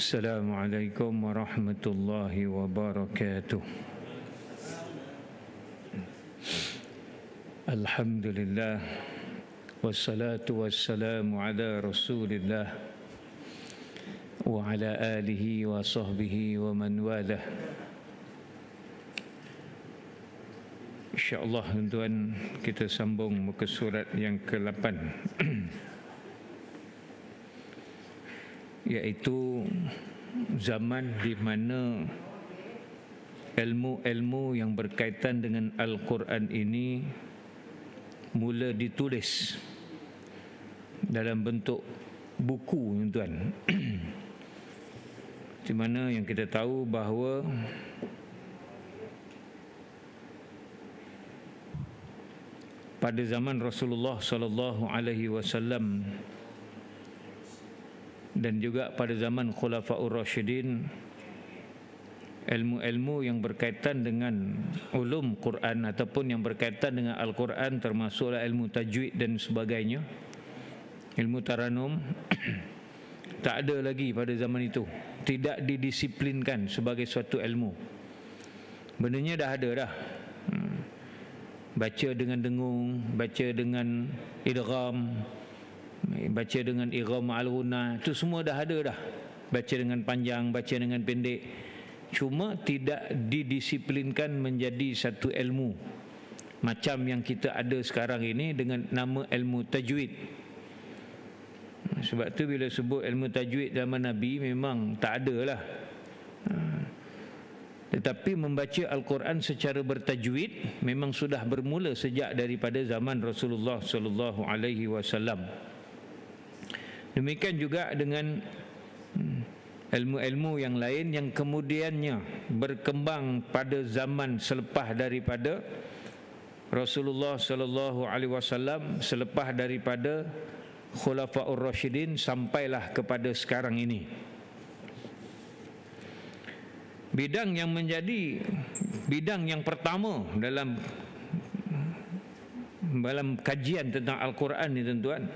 Assalamualaikum warahmatullahi wabarakatuh. Alhamdulillah, wassalatu wassalamu ala Rasulillah wa ala alihi wa sahbihi wa man walah. InsyaAllah tuan, kita sambung muka surat yang ke-8 iaitu zaman di mana ilmu-ilmu yang berkaitan dengan Al-Quran ini mula ditulis dalam bentuk buku, tuan. Di mana yang kita tahu bahawa pada zaman Rasulullah sallallahu alaihi wasallam dan juga pada zaman Khulafaur Rasyidin, ilmu-ilmu yang berkaitan dengan ulum Quran ataupun yang berkaitan dengan Al-Quran, termasuklah ilmu tajwid dan sebagainya, ilmu taranum, tak ada lagi pada zaman itu, tidak didisiplinkan sebagai suatu ilmu. Benarnya dah ada dah. Baca dengan dengung, baca dengan idgham, baca dengan idgham al-ghunna, itu semua dah ada dah. Baca dengan panjang, baca dengan pendek. Cuma tidak didisiplinkan menjadi satu ilmu macam yang kita ada sekarang ini dengan nama ilmu tajwid. Sebab tu bila sebut ilmu tajwid zaman Nabi memang tak ada lah. Tetapi membaca Al-Quran secara bertajwid memang sudah bermula sejak daripada zaman Rasulullah sallallahu alaihi wasallam. Demikian juga dengan ilmu-ilmu yang lain yang kemudiannya berkembang pada zaman selepas daripada Rasulullah sallallahu alaihi wasallam, selepas daripada Khulafaur Rasyidin sampailah kepada sekarang ini. Bidang yang menjadi bidang yang pertama dalam kajian tentang Al-Quran ni, tuan-tuan,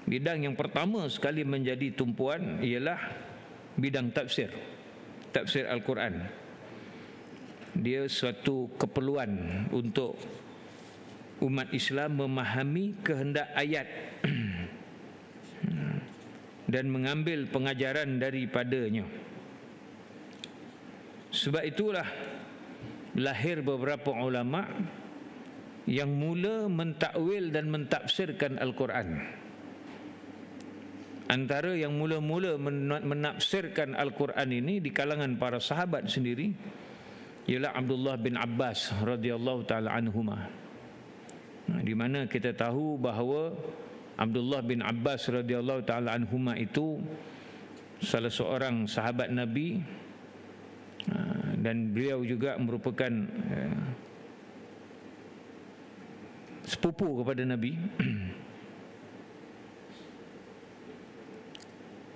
bidang yang pertama sekali menjadi tumpuan ialah bidang tafsir. Tafsir Al-Quran. Dia suatu keperluan untuk umat Islam memahami kehendak ayat dan mengambil pengajaran daripadanya. Sebab itulah lahir beberapa ulama yang mula mentakwil dan mentafsirkan Al-Quran. Antara yang mula-mula menafsirkan Al-Quran ini di kalangan para sahabat sendiri ialah Abdullah bin Abbas radhiyallahu taala anhuma. Di mana kita tahu bahawa Abdullah bin Abbas radhiyallahu taala anhuma itu salah seorang sahabat Nabi, dan beliau juga merupakan sepupu kepada Nabi.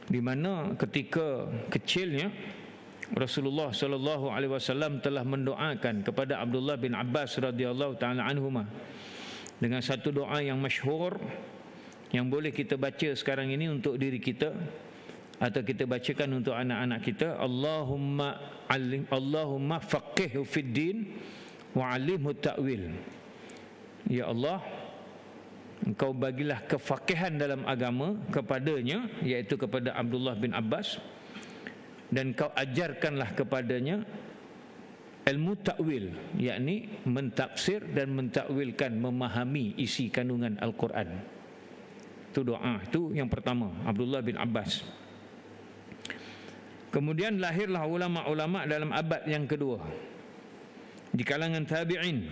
Di mana ketika kecilnya Rasulullah sallallahu alaihi wasallam telah mendoakan kepada Abdullah bin Abbas radhiyallahu taala anhuma dengan satu doa yang masyhur yang boleh kita baca sekarang ini untuk diri kita atau kita bacakan untuk anak-anak kita. Allahumma faqihhu fid din wa 'allimhu ta'wil. Ya Allah, Engkau bagilah kefakihan dalam agama kepadanya, iaitu kepada Abdullah bin Abbas, dan Kau ajarkanlah kepadanya ilmu ta'wil, yakni mentafsir dan mentakwilkan, memahami isi kandungan Al-Quran. Itu doa, itu yang pertama, Abdullah bin Abbas. Kemudian lahirlah ulama-ulama dalam abad yang kedua di kalangan tabi'in.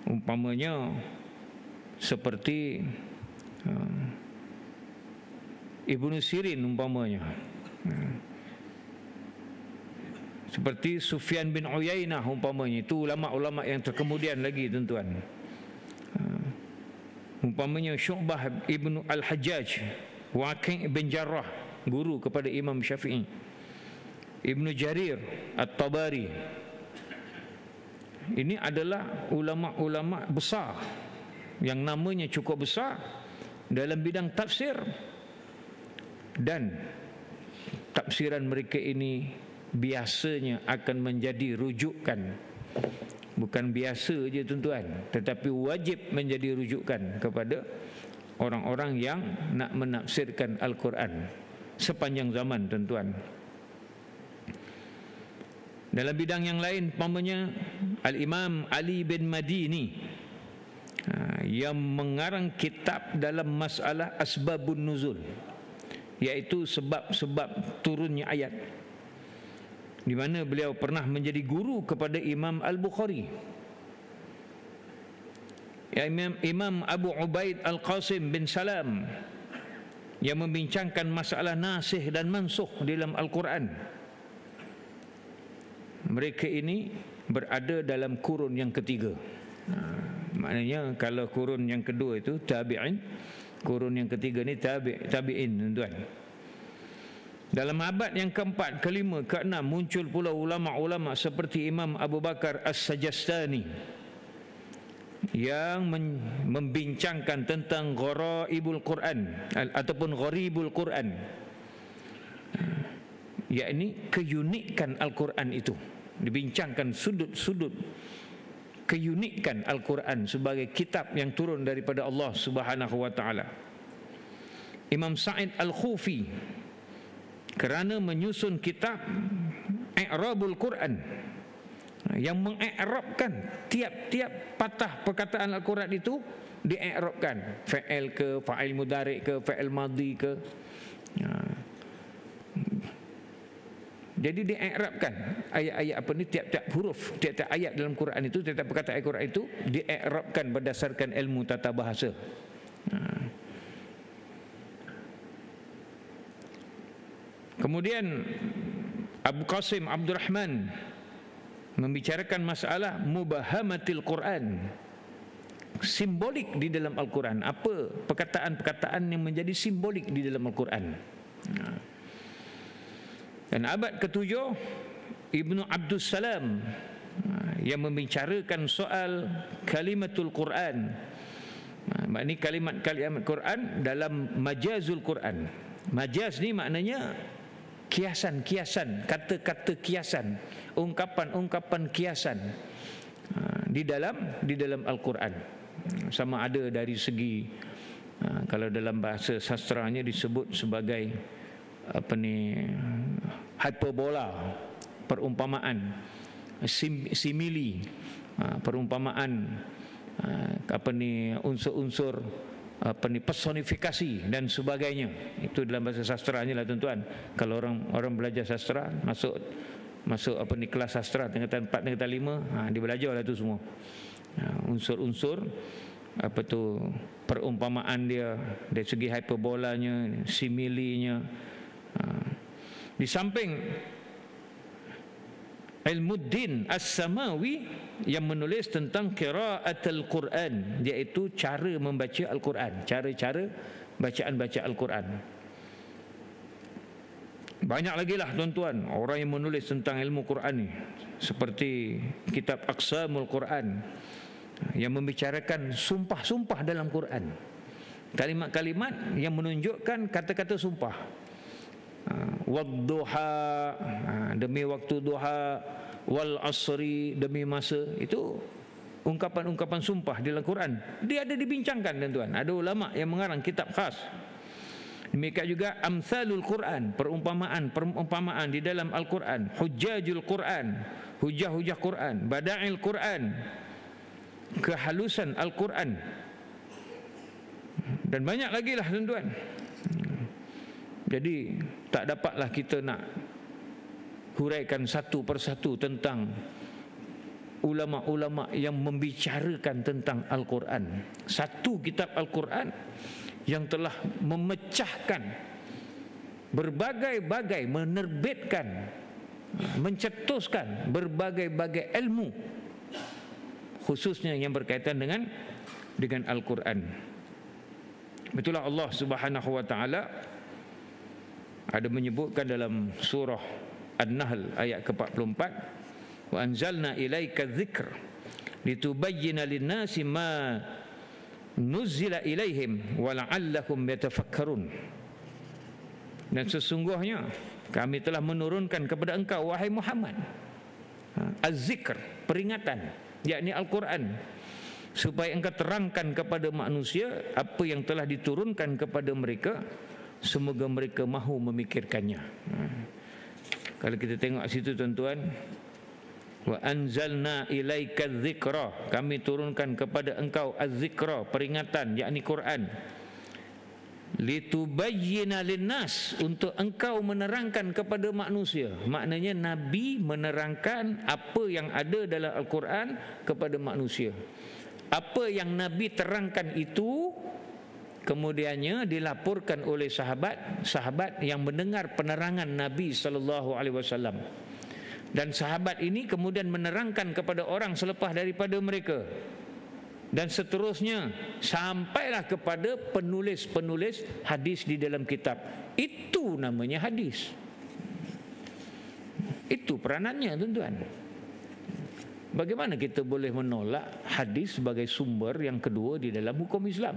Umpamanya seperti Ibnu Sirin, umpamanya seperti Sufyan bin Uyainah, umpamanya. Itu ulama-ulama yang terkemudian lagi, tuan-tuan. Umpamanya Syu'bah ibnu Al-Hajjaj, Waqi' bin Jarrah, guru kepada Imam Syafi'i, Ibnu Jarir At-Tabari. Ini adalah ulama-ulama besar yang namanya cukup besar dalam bidang tafsir dan tafsiran mereka ini biasanya akan menjadi rujukan. Bukan biasa je tuan-tuan, tetapi wajib menjadi rujukan kepada orang-orang yang nak menafsirkan Al-Quran sepanjang zaman tuan-tuan. Dalam bidang yang lain, umpamanya Al-Imam Ali bin Madini yang mengarang kitab dalam masalah asbabun nuzul, iaitu sebab-sebab turunnya ayat, di mana beliau pernah menjadi guru kepada Imam Al-Bukhari. Imam Abu Ubaid Al-Qasim bin Salam yang membincangkan masalah nasikh dan mansukh dalam Al-Quran. Mereka ini berada dalam kurun yang ketiga. Maknanya kalau kurun yang kedua itu tabi'in, kurun yang ketiga ni tabi'in tuan-tuan. Dalam abad yang keempat, kelima, keenam muncul pula ulama-ulama seperti Imam Abu Bakar As-Sajastani yang membincangkan tentang gharaibul Quran ataupun gharibul Quran, yakni keunikan Al-Quran itu. Dibincangkan sudut-sudut keunikan Al-Quran sebagai kitab yang turun daripada Allah Subhanahu wa taala. Imam Sa'id Al-Khufi kerana menyusun kitab I'rabul Quran yang mengi'rabkan tiap-tiap patah perkataan Al-Quran itu, dii'rabkan, fa'il ke, fa'il mudhari' ke, fa'il madhi ke. Jadi dii'rabkan ayat-ayat apa ni, tiap-tiap huruf, tiap-tiap ayat dalam Quran itu, tiap-tiap perkataan Al-Quran itu dii'rabkan berdasarkan ilmu tata bahasa. Kemudian Abu Qasim Abdul Rahman membicarakan masalah mubahamatil Quran, simbolik di dalam Al-Quran. Apa perkataan-perkataan yang menjadi simbolik di dalam Al-Quran. Dan abad ketujuh, Ibnu Abdus Salam yang membicarakan soal kalimatul Quran, maknanya kalimat-kalimat Quran dalam majazul Quran. Majaz ni maknanya kiasan-kiasan, kata-kata kiasan, ungkapan-ungkapan kiasan di dalam Al-Quran. Sama ada dari segi kalau dalam bahasa sastranya disebut sebagai apa ni, hyperbola, perumpamaan, simili, perumpamaan, apa ni, unsur-unsur apa ni, personifikasi dan sebagainya. Itu dalam bahasa sastranya lah tuan-tuan. Kalau orang belajar sastra, masuk apa ni, kelas sastra tingkatan 4, tingkatan 5, dia belajarlah tu semua. Unsur-unsur apa tu, perumpamaan dia dari segi hyperbolanya, similinya. Di samping Ilmuddin As-Samawi yang menulis tentang qiraatul Quran, iaitu cara membaca Al-Quran, cara-cara bacaan-baca Al-Quran. Banyak lagi lah tuan-tuan orang yang menulis tentang ilmu Quran ni, seperti kitab Aqsamul Quran yang membicarakan sumpah-sumpah dalam Quran, kalimat-kalimat yang menunjukkan kata-kata sumpah. Wadduha, demi waktu duha, wal asri, demi masa. Itu ungkapan-ungkapan sumpah di dalam Quran. Dia ada dibincangkan tuan-tuan. Ada ulama yang mengarang kitab khas. Demikian juga amsalul Quran, perumpamaan di dalam Al-Quran, hujjajul Quran, hujah-hujah Quran, bada'il Quran, kehalusan Al-Quran, dan banyak lagi lah tuan-tuan. Jadi tak dapatlah kita nak huraikan satu persatu tentang ulama-ulama yang membicarakan tentang Al-Quran. Satu kitab Al-Quran yang telah memecahkan berbagai-bagai, menerbitkan, mencetuskan berbagai-bagai ilmu, khususnya yang berkaitan dengan Al-Quran. Betullah Allah Subhanahu wa taala ada menyebutkan dalam surah An-Nahl ayat ke-44, wa anzalna ilaika dzikr litubayyana lin-nasi ma nuzila ilaihim wa la'allahum yatafakkarun. Dan sesungguhnya kami telah menurunkan kepada engkau wahai Muhammad az-zikr, peringatan, yakni Al-Quran, supaya engkau terangkan kepada manusia apa yang telah diturunkan kepada mereka, semoga mereka mahu memikirkannya. Kalau kita tengok situ tuan-tuan, wa anzalna ilaika dzikra, kami turunkan kepada engkau az-zikra, peringatan, yakni Quran, litubayyina linnas, untuk engkau menerangkan kepada manusia. Maknanya Nabi menerangkan apa yang ada dalam Al-Quran kepada manusia. Apa yang Nabi terangkan itu kemudiannya dilaporkan oleh sahabat yang mendengar penerangan Nabi SAW. Dan sahabat ini kemudian menerangkan kepada orang selepas daripada mereka. Dan seterusnya sampailah kepada penulis-penulis hadis di dalam kitab. Itu namanya hadis. Itu peranannya tuan-tuan. Bagaimana kita boleh menolak hadis sebagai sumber yang kedua di dalam hukum Islam?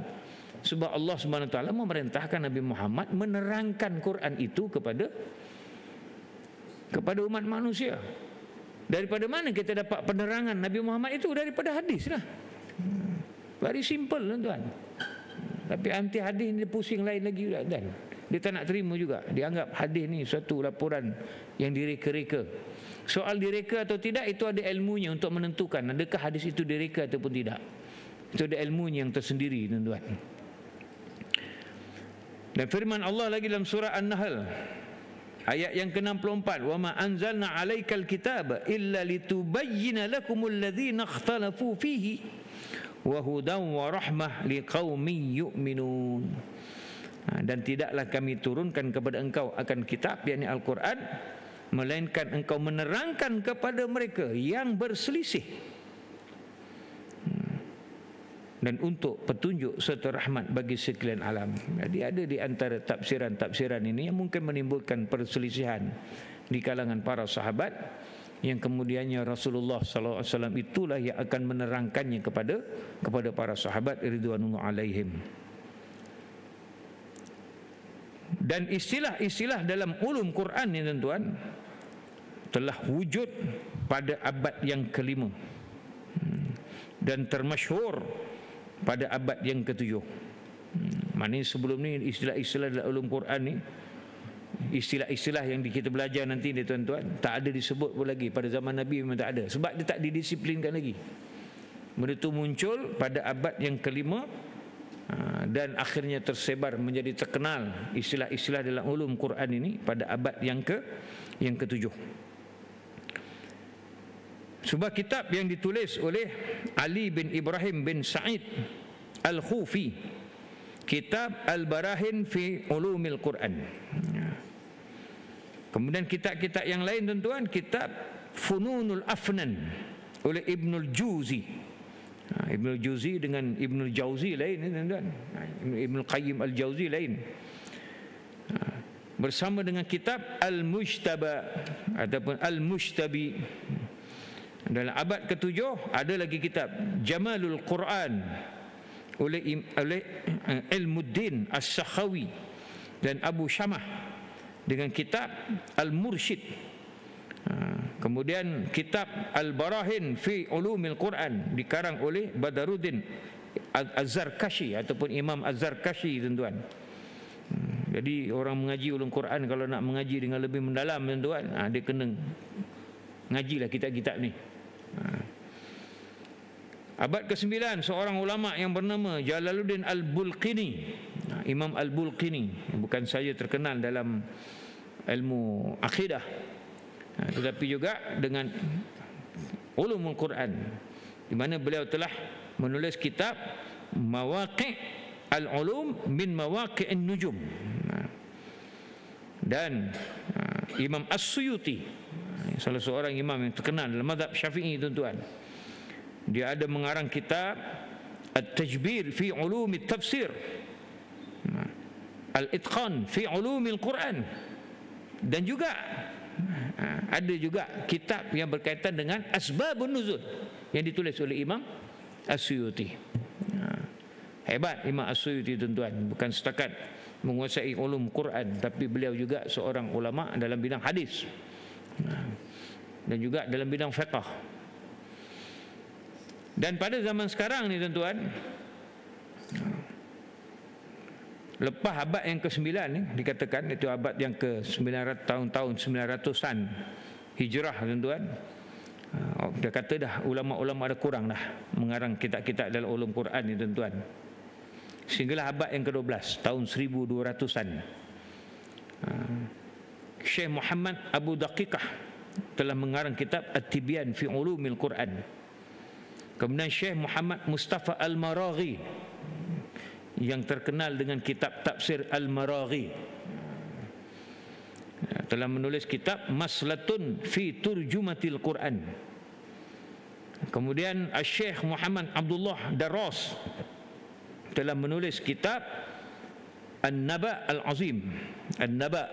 Sebab Allah SWT memerintahkan Nabi Muhammad menerangkan Quran itu kepada umat manusia. Daripada mana kita dapat penerangan Nabi Muhammad itu? Daripada hadis lah. Very simple tuan-tuan. Tapi anti hadis ni pusing lain lagi juga tuan. Dia tak nak terima juga. Dia anggap hadis ni suatu laporan yang direka-reka. Soal direka atau tidak itu ada ilmunya untuk menentukan adakah hadis itu direka ataupun tidak. Itu ada ilmunya yang tersendiri tuan-tuan. Dan firman Allah lagi dalam surah An-Nahl ayat yang ke-64, wa ma anzalna 'alaikal kitaba illa litubayyana lakumul ladzina ikhtalafu fihi wa hudan wa rahmah liqaumin yu'minun. Dan tidaklah kami turunkan kepada engkau akan kitab, yakni Al-Quran, melainkan engkau menerangkan kepada mereka yang berselisih, dan untuk petunjuk serta rahmat bagi sekalian alam. Jadi ada di antara tafsiran-tafsiran ini yang mungkin menimbulkan perselisihan di kalangan para sahabat, yang kemudiannya Rasulullah SAW itulah yang akan menerangkannya kepada para sahabat ridwanullah alaihim. Dan istilah-istilah dalam ulum Quran ni tuan-tuan telah wujud pada abad yang ke-5 dan termasyhur pada abad yang ke-7. Maknanya sebelum ni istilah-istilah dalam ulum Quran ni, istilah-istilah yang kita belajar nanti ni tuan-tuan, tak ada disebut pun lagi. Pada zaman Nabi memang tak ada, sebab dia tak didisiplinkan lagi. Benda itu muncul pada abad yang ke-5 dan akhirnya tersebar menjadi terkenal istilah-istilah dalam ulum Quran ini pada abad yang ke-7. Sebuah kitab yang ditulis oleh Ali bin Ibrahim bin Sa'id Al-Khufi, kitab Al-Barahin fi Ulumil Quran. Kemudian kitab-kitab yang lain tuan-tuan, kitab Fununul Afnan oleh Ibnul Juzi. Ibnul Juzi dengan Ibnul Jauzi lain tuan-tuan. Ibnul Qayyim Al-Jauzi lain. Bersama dengan kitab Al-Mujtaba ataupun Al-Mujtabi. Dalam abad ke-7 ada lagi kitab Jamalul Quran oleh Ilmuddin As-Sakhawi dan Abu Syamah, dengan kitab Al-Mursyid. Kemudian kitab Al-Barahin fi Ulumil Quran dikarang oleh Badaruddin Az-Zarkashi ataupun Imam Az-Zarkashi tuan-tuan. Jadi orang mengaji ulum Quran kalau nak mengaji dengan lebih mendalam tuan-tuan, dia kena ngajilah kitab-kitab ni. Abad ke-9 seorang ulama yang bernama Jalaluddin Al-Bulqini. Imam Al-Bulqini bukan saja terkenal dalam ilmu akidah, tetapi juga dengan ulumul Quran, di mana beliau telah menulis kitab Mawaqi' al-Ulum min Mawaqi'in Nujum. Dan Imam As-Suyuti, salah seorang imam yang terkenal dalam mazhab Syafi'i tuan-tuan, dia ada mengarang kitab At-Tajbir fi Ulumit Tafsir, Al-Itqan fi Ulumil Quran, dan juga ada juga kitab yang berkaitan dengan Asbabun Nuzul yang ditulis oleh Imam As-Suyuti. Hebat Imam As-Suyuti tuan-tuan, bukan setakat menguasai ulum Quran, tapi beliau juga seorang ulama dalam bidang hadis dan juga dalam bidang fiqh. Dan pada zaman sekarang ni tuan-tuan, lepas abad yang ke-9 ni dikatakan itu abad yang ke-900, tahun 900-an Hijrah tuan-tuan, dia kata dah ulama-ulama ada kurang dah mengarang kitab-kitab dalam ulum Quran ni tuan-tuan. Sehinggalah abad yang ke-12 tahun 1200-an, Syekh Muhammad Abu Daqiqah telah mengarang kitab At-Tibyan fi Ulumil Quran. Kemudian Syekh Muhammad Mustafa Al-Maraghi yang terkenal dengan kitab Tafsir Al-Maraghi telah menulis kitab Maslatun fi Turjumatil Quran. Kemudian Syekh Muhammad Abdullah Darras telah menulis kitab An-Naba Al-Azim. An-Naba,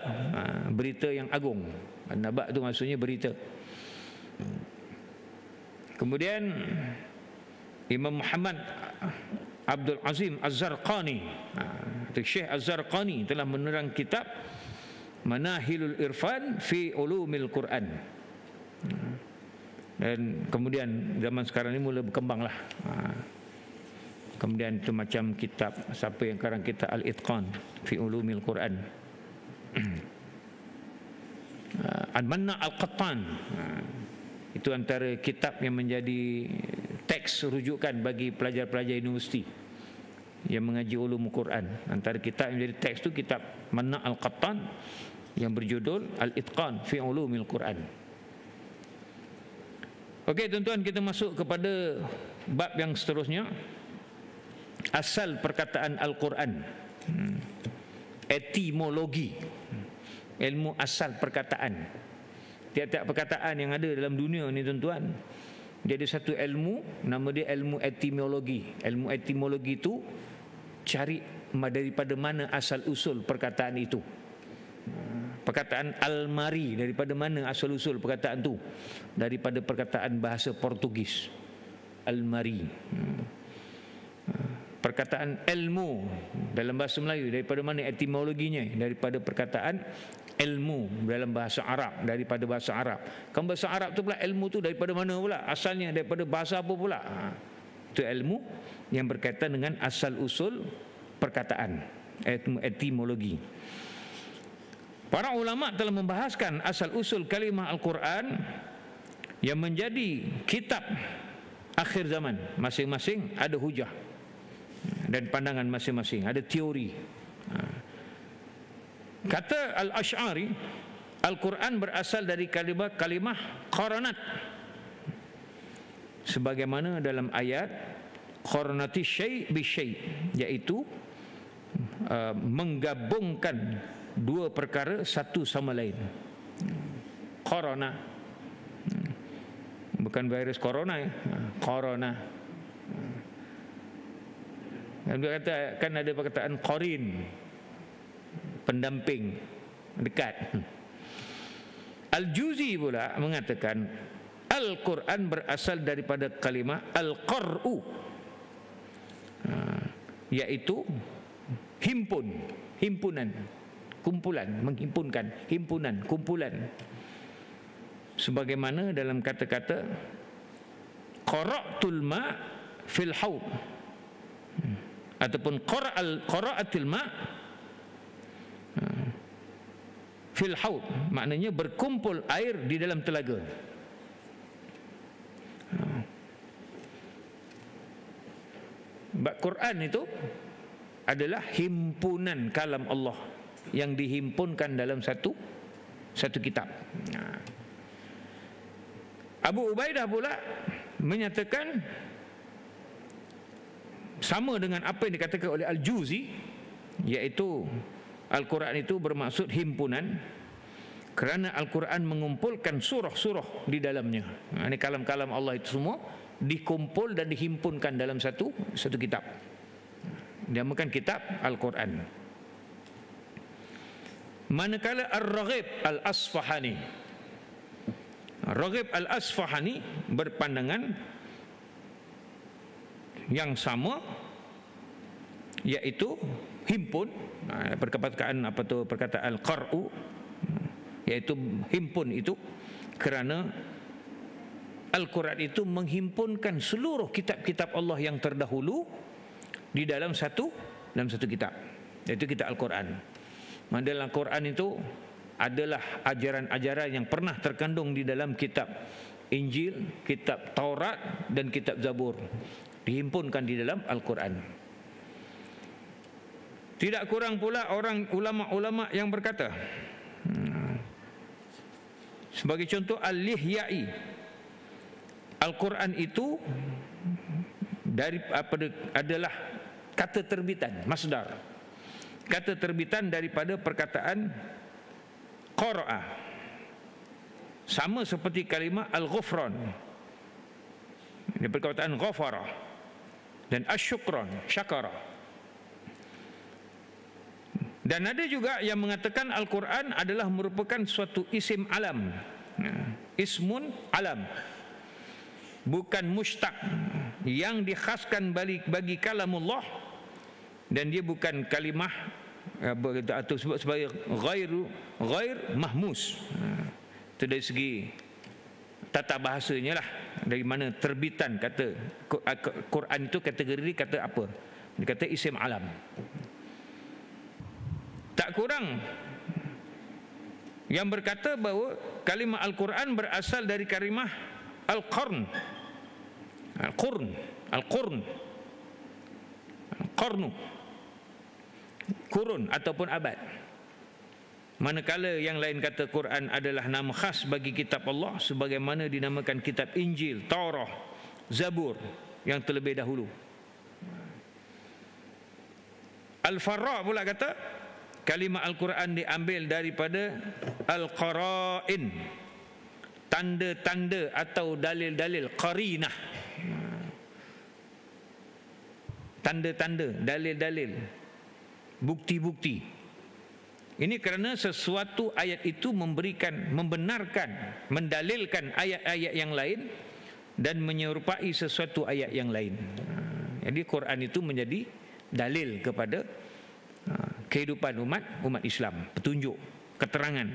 berita yang agung. An-Naba itu maksudnya berita. Kemudian Imam Muhammad Abdul Azim Az-Zarqani, Syekh Az-Zarqani telah menerang kitab Manahilul Irfan fi Ulumil Quran. Dan kemudian zaman sekarang ini mula berkembanglah. Kemudian itu macam kitab, siapa yang karang kitab Al-Itqan fi Ulumil Quran, Al-Manna Al-Qattan. Itu antara kitab yang menjadi teks rujukan bagi pelajar-pelajar universiti yang mengaji ulum Quran. Antara kitab yang menjadi teks itu kitab Manna Al-Qattan yang berjudul Al-Itqan fi Ulumil Quran. Okey tuan-tuan, kita masuk kepada bab yang seterusnya, asal perkataan Al-Quran, etimologi, ilmu asal perkataan. Tiap-tiap perkataan yang ada dalam dunia ni tuan-tuan, jadi satu ilmu, nama dia ilmu etimologi. Ilmu etimologi itu cari daripada mana asal usul perkataan itu. Perkataan almari, daripada mana asal usul perkataan itu? Daripada perkataan bahasa Portugis, almari. Perkataan ilmu dalam bahasa Melayu, daripada mana etimologinya? Daripada perkataan ilmu dalam bahasa Arab, daripada bahasa Arab. Kan bahasa Arab tu pula ilmu tu daripada mana pula? Asalnya daripada bahasa apa pula? Itu ilmu yang berkaitan dengan asal usul perkataan, etimologi. Para ulama telah membahaskan asal usul kalimah Al-Quran yang menjadi kitab akhir zaman. Masing-masing ada hujah dan pandangan masing-masing, ada teori. Kata Al-Ash'ari, Al-Quran berasal dari kalimah qaranat, sebagaimana dalam ayat qaranati syai' bi syai', iaitu menggabungkan dua perkara satu sama lain. Corona, bukan virus corona ya. Corona. Dan dia kata kan ada perkataan qarin, pendamping, dekat. Al-Juzi pula mengatakan Al-Quran berasal daripada kalimah al-qar'u, iaitu himpun, himpunan, kumpulan, menghimpunkan, himpunan, kumpulan. Sebagaimana dalam kata-kata qara'tul ma fil haud, ataupun qara'atil ma fil haud, maknanya berkumpul air di dalam telaga. Quran itu adalah himpunan kalam Allah yang dihimpunkan dalam satu kitab. Abu Ubaidah pula menyatakan sama dengan apa yang dikatakan oleh Al-Juzi, iaitu Al-Quran itu bermaksud himpunan kerana Al-Quran mengumpulkan surah-surah di dalamnya. Ini kalam-kalam Allah itu semua dikumpul dan dihimpunkan dalam satu kitab. Dinamakan kitab Al-Quran. Manakala Ar-Raghib Al-Asfahani, Raghib Al-Asfahani berpandangan yang sama, iaitu himpun, perkataan apa tu, perkataan qar'u, iaitu himpun itu, kerana Al-Quran itu menghimpunkan seluruh kitab-kitab Allah yang terdahulu di dalam satu kitab, iaitu kitab Al-Quran. Dalam Al-Quran itu adalah ajaran-ajaran yang pernah terkandung di dalam kitab Injil, kitab Taurat dan kitab Zabur, dihimpunkan di dalam Al-Quran. Tidak kurang pula orang ulama-ulama yang berkata, sebagai contoh Al-Lihyai, Al-Quran itu adalah kata terbitan, masdar, kata terbitan daripada perkataan qara'a, sama seperti kalimah al-ghufran, ini perkataan ghafara, dan asyukran, syakara. Dan ada juga yang mengatakan Al-Quran adalah merupakan suatu isim alam, ismun alam, bukan mushtaq, yang dikhaskan bagi kalamullah, dan dia bukan kalimah atau sebut sebagai ghair mahmus. Itu dari segi tata bahasanya lah, dari mana terbitan kata Quran itu kategori kata apa? Dia kata isim alam. Tak kurang yang berkata bahawa kalimah Al-Quran berasal dari kalimah Al-Qarn, kurun ataupun abad. Manakala yang lain kata Quran adalah nama khas bagi kitab Allah, sebagaimana dinamakan kitab Injil, Taurah, Zabur yang terlebih dahulu. Al-Farra pula kata kalimah Al-Quran diambil daripada Al-Qara'in, tanda-tanda atau dalil-dalil, qarinah, tanda-tanda, dalil-dalil, bukti-bukti. Ini kerana sesuatu ayat itu membenarkan, mendalilkan ayat-ayat yang lain dan menyerupai sesuatu ayat yang lain. Jadi Quran itu menjadi dalil kepada kehidupan umat Islam, petunjuk, keterangan.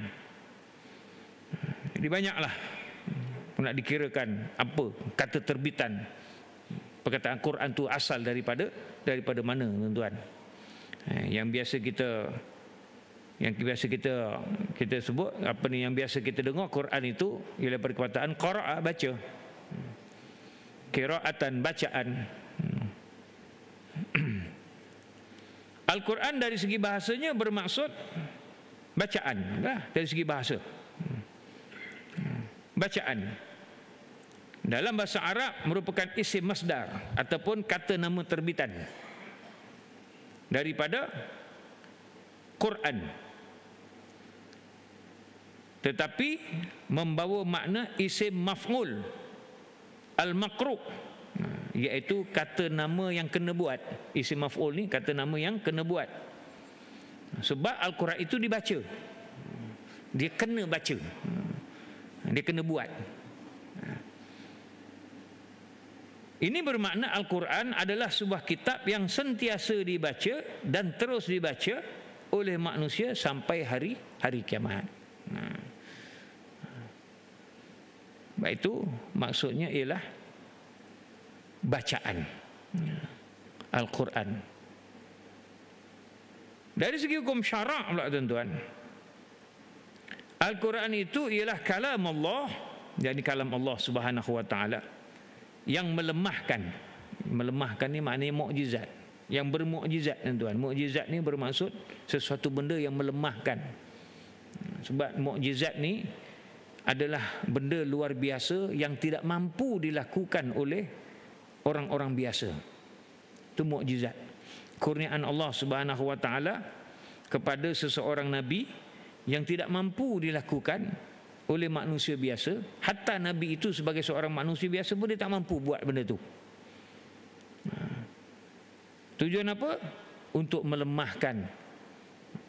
Jadi banyaklah nak dikirakan apa kata terbitan perkataan Quran tu asal daripada mana, tuan-tuan. Yang biasa kita sebut apa ni, yang biasa kita dengar Quran itu ialah perkataan qara'a, baca, qira'atan, bacaan. Al-Quran dari segi bahasanya bermaksud bacaan, dari segi bahasa, bacaan. Dalam bahasa Arab merupakan isim masdar ataupun kata nama terbitan daripada Quran, tetapi membawa makna isim maf'ul al-maqru', iaitu kata nama yang kena buat. Isim maf'ul ni kata nama yang kena buat. Sebab Al-Quran itu dibaca, dia kena baca, dia kena buat. Ini bermakna Al-Quran adalah sebuah kitab yang sentiasa dibaca dan terus dibaca oleh manusia sampai hari kiamat. Baik, itu maksudnya ialah bacaan Al-Quran. Dari segi hukum syarak pula, tuan-tuan, Al-Quran itu ialah kalam Allah, jadi kalam Allah Subhanahu wa taala yang melemahkan ni maknanya mukjizat, yang bermukjizat, tuan-tuan. Mukjizat ni bermaksud sesuatu benda yang melemahkan. Sebab mukjizat ni adalah benda luar biasa yang tidak mampu dilakukan oleh orang-orang biasa. Itu mukjizat, kurniaan Allah Subhanahu wa taala kepada seseorang nabi yang tidak mampu dilakukan oleh manusia biasa. Hatta nabi itu sebagai seorang manusia biasa pun dia tak mampu buat benda tu. Tujuan apa? Untuk melemahkan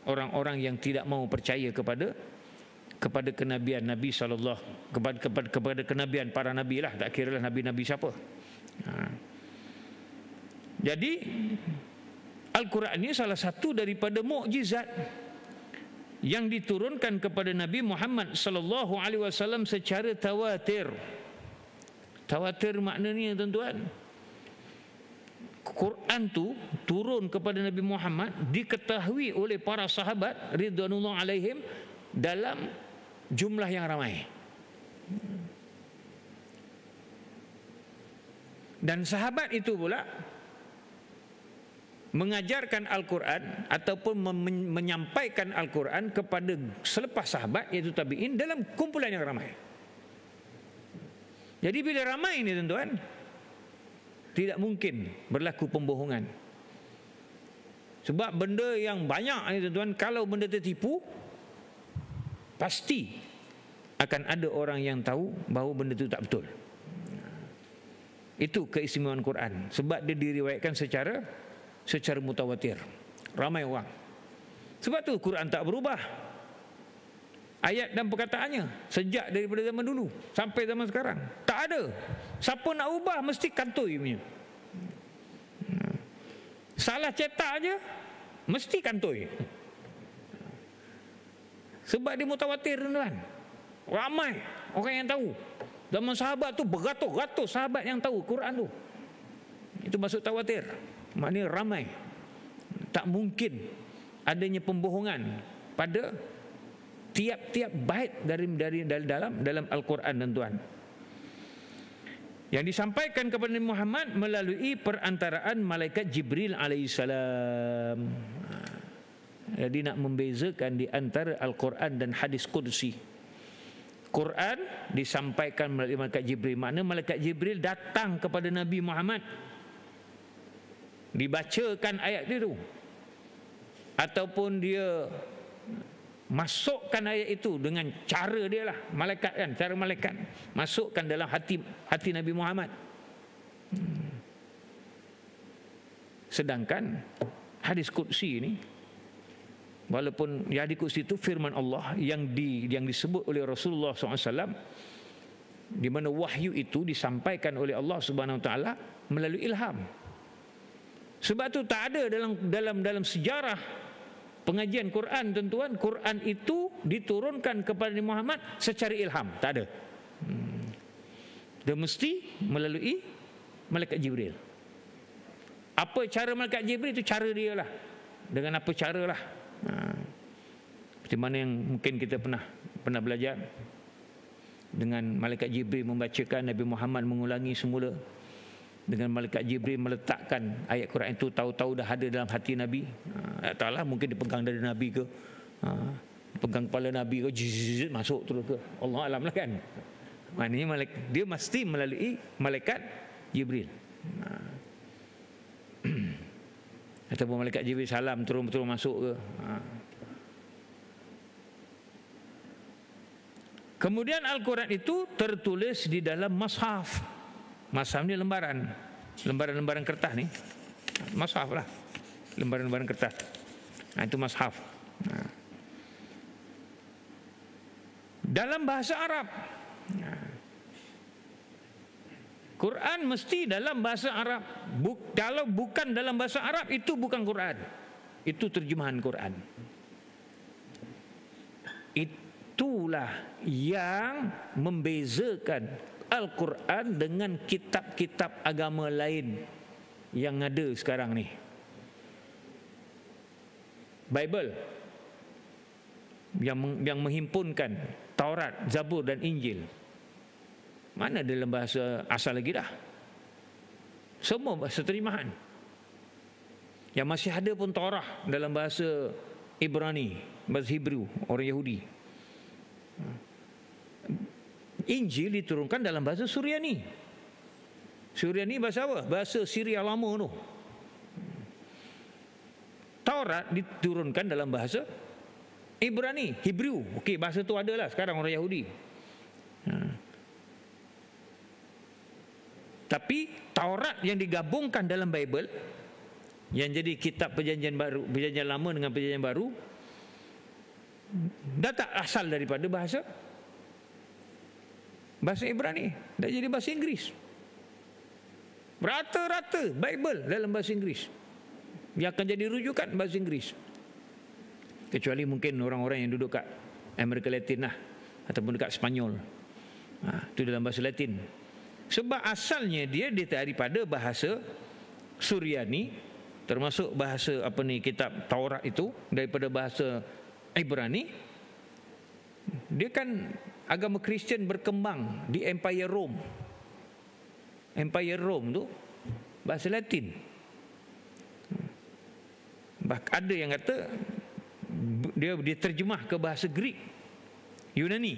orang-orang yang tidak mahu percaya kepada kenabian Nabi sallallahu, kepada kenabian para nabi lah, tak kiralah nabi-nabi siapa. Jadi Al-Quran ini salah satu daripada mukjizat yang diturunkan kepada Nabi Muhammad sallallahu alaihi wasallam secara tawatir. Tawatir maknanya tuan-tuan, Quran tu turun kepada Nabi Muhammad diketahui oleh para sahabat ridwanullah alaihim dalam jumlah yang ramai. Dan sahabat itu pula mengajarkan Al-Quran ataupun menyampaikan Al-Quran kepada selepas sahabat, iaitu tabi'in, dalam kumpulan yang ramai. Jadi bila ramai ini tuan-tuan, tidak mungkin berlaku pembohongan. Sebab benda yang banyak ni tuan-tuan, kalau benda tertipu, pasti akan ada orang yang tahu bahawa benda itu tak betul. Itu keistimewaan Quran, sebab dia diriwayatkan secara mutawatir, ramai orang. Sebab tu Quran tak berubah ayat dan perkataannya sejak daripada zaman dulu sampai zaman sekarang. Tak ada. Siapa nak ubah mesti kantoi punya. Salah cetak aja mesti kantoi. Sebab dia mutawatir tuan. Ramai orang yang tahu. Zaman sahabat tu beratus-ratus sahabat yang tahu Quran tu. Itu maksud tawatir. Maknanya ramai. Tak mungkin adanya pembohongan pada tiap-tiap bait dari dalam Al-Quran tuan-tuan. Yang disampaikan kepada Nabi Muhammad melalui perantaraan malaikat Jibril alaihissalam. Jadi nak membezakan di antara Al-Quran dan hadis qudsi. Quran disampaikan melalui malaikat Jibril. Makna malaikat Jibril datang kepada Nabi Muhammad, dibacakan ayat itu, ataupun dia masukkan ayat itu dengan cara dia lah, malaikat kan, cara malaikat masukkan dalam hati Nabi Muhammad. Sedangkan hadis qudsi ini, walaupun hadis qudsi itu firman Allah yang disebut oleh Rasulullah SAW, di mana wahyu itu disampaikan oleh Allah Subhanahu Wa Taala melalui ilham. Sebab tu tak ada dalam sejarah pengajian Quran tuan-tuan, Quran itu diturunkan kepada Nabi Muhammad secara ilham, tak ada. Dia mesti melalui malaikat Jibril. Apa cara malaikat Jibril itu cara dia lah. Dengan apa cara lah. Seperti mana yang mungkin kita pernah belajar, dengan malaikat Jibril membacakan, Nabi Muhammad mengulangi semula. Dengan malaikat Jibril meletakkan ayat Quran itu, tahu-tahu dah ada dalam hati Nabi. Taklah mungkin dipegang dari Nabi ke, pegang kepala Nabi ke, masuk terus ke, Allah alam lah kan. Maknanya dia mesti melalui malaikat Jibril. Ataupun malaikat Jibril salam turun masuk ke. Kemudian Al-Quran itu tertulis di dalam mashaf. Mashaf ni lembaran kertas ni. Mashaf lah, lembaran kertas. Itu mashaf. Dalam bahasa Arab. Quran mesti dalam bahasa Arab. Kalau bukan dalam bahasa Arab, itu bukan Quran. Itu terjemahan Quran. Itulah yang membezakan Al-Quran dengan kitab-kitab agama lain yang ada sekarang ni. Bible yang menghimpunkan Taurat, Zabur dan Injil, mana dalam bahasa asal lagi dah? Semua bahasa terjemahan. Yang masih ada pun Taurat dalam bahasa Ibrani, bahasa Hebrew, orang Yahudi. Injil diturunkan dalam bahasa Suryani. Suryani bahasa apa? Bahasa Syria lama tu. Taurat diturunkan dalam bahasa Ibrani, Hebrew. Okey, bahasa tu adalah sekarang orang Yahudi. Tapi Taurat yang digabungkan dalam Bible, yang jadi kitab perjanjian baru, perjanjian lama dengan perjanjian baru, dah tak asal daripada bahasa Ibrani, dah jadi bahasa Inggeris. Rata-rata Bible dalam bahasa Inggeris. yang akan jadi rujukan bahasa Inggeris. Kecuali mungkin orang-orang yang duduk kat Amerika Latin lah, ataupun dekat Spanyol. Itu dalam bahasa Latin. Sebab asalnya dia daripada bahasa Suryani, termasuk bahasa kitab Taurat itu daripada bahasa Ibrani. Dia kan agama Kristian berkembang di Empire Rome. Empire Rome tu bahasa Latin. Ada yang kata dia terjemah ke bahasa Greek, Yunani.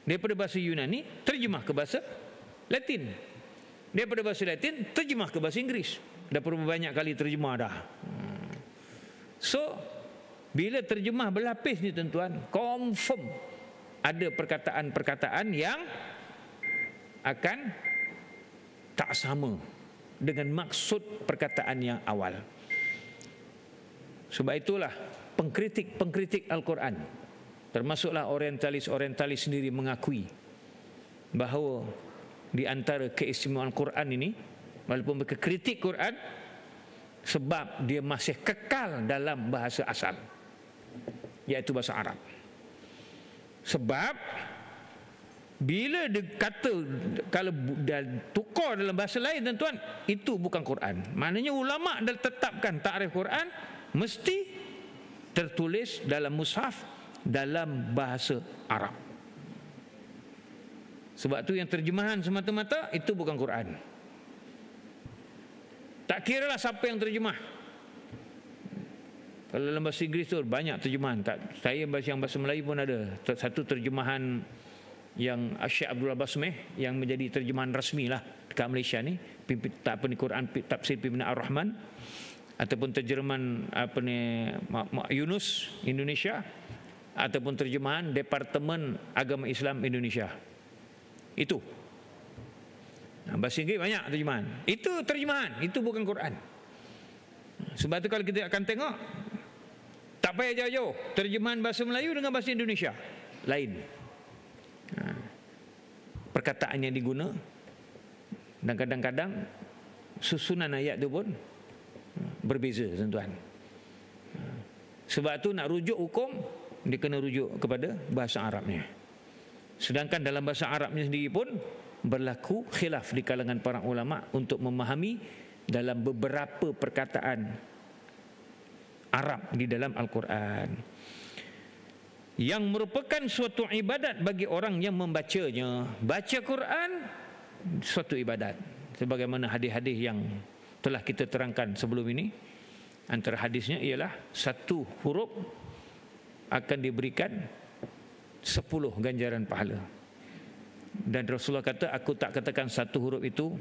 Daripada bahasa Yunani terjemah ke bahasa Latin. Daripada bahasa Latin terjemah ke bahasa Inggeris. Dah perlu banyak kali terjemah dah. So bila terjemah berlapis ni tuan-tuan, confirm ada perkataan-perkataan yang akan tak sama dengan maksud perkataan yang awal. Sebab itulah pengkritik Al-Quran, termasuklah orientalis sendiri, mengakui bahawa di antara keistimewaan Quran ini, walaupun mereka kritik Quran, sebab dia masih kekal dalam bahasa asal, iaitu bahasa Arab. Sebab bila dia kata kalau tukar dalam bahasa lain, tuan-tuan, itu bukan Quran. Maknanya ulama dah tetapkan takrif Quran mesti tertulis dalam mushaf dalam bahasa Arab. Sebab tu yang terjemahan semata-mata itu bukan Quran. Tak kiralah siapa yang terjemah. Kalau dalam bahasa Inggeris tu banyak terjemahan. Saya yang bahasa Melayu pun ada satu terjemahan yang Syekh Abdullah Basmeh yang menjadi terjemahan rasmi lah dekat Malaysia ni, Quran Tafsir Pimpinan Ar-Rahman, ataupun terjemahan Yunus Indonesia, ataupun terjemahan Departemen Agama Islam Indonesia. Itu bahasa Inggeris banyak terjemahan. Itu terjemahan, itu bukan Quran. Sebab tu kalau kita akan tengok, tak payah jauh-jauh, terjemahan bahasa Melayu dengan bahasa Indonesia lain. Perkataan yang diguna, dan kadang-kadang susunan ayat itu pun berbeza, tuan-tuan. Sebab tu nak rujuk hukum, dia kena rujuk kepada bahasa Arabnya. Sedangkan dalam bahasa Arabnya sendiri pun berlaku khilaf di kalangan para ulama untuk memahami dalam beberapa perkataan Arab di dalam Al-Quran, yang merupakan suatu ibadat bagi orang yang membacanya. Baca Quran suatu ibadat, sebagaimana hadis-hadis yang telah kita terangkan sebelum ini. Antara hadisnya ialah satu huruf akan diberikan 10 ganjaran pahala. Dan Rasulullah kata, aku tak katakan satu huruf itu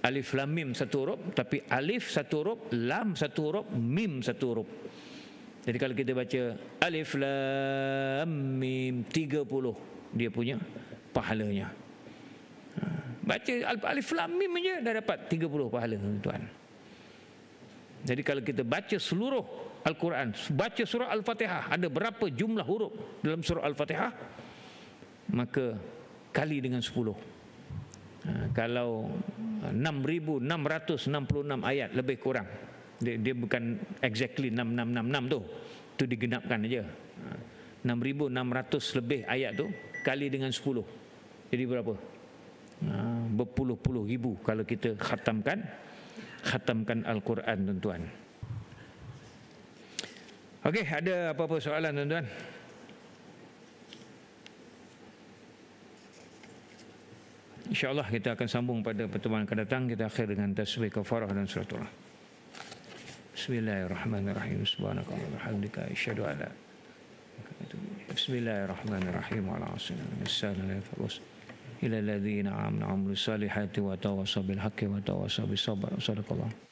alif lam mim satu huruf, tapi alif satu huruf, lam satu huruf, mim satu huruf. Jadi kalau kita baca alif lam mim 30 dia punya pahalanya. Baca alif lam mim aja dah dapat 30 pahala, tuan. Jadi kalau kita baca seluruh Al-Quran, baca surah Al-Fatihah, ada berapa jumlah huruf dalam surah Al-Fatihah, maka kali dengan 10. Kalau 6,666 ayat lebih kurang, dia bukan exactly 6666 tu, tu digenapkan aja. 6,600 lebih ayat tu kali dengan 10, jadi berapa? Berpuluh-puluh ribu kalau kita khatamkan Al-Quran, tuan-tuan. Okey, ada apa-apa soalan, tuan-tuan? InsyaAllah kita akan sambung pada pertemuan akan datang. Kita akhir dengan tasbih kafarah dan suratullah. Bismillahirrahmanirrahim. Subhanakallahumma wa bihamdika asyhadu an la ilaha illa anta. Bismillahirrahmanirrahim. Wa ala alihi ila alladhina amanu wa amilus salihati wa tawassaw bil haqqi wa tawassaw bis sabr. Sadaqallah.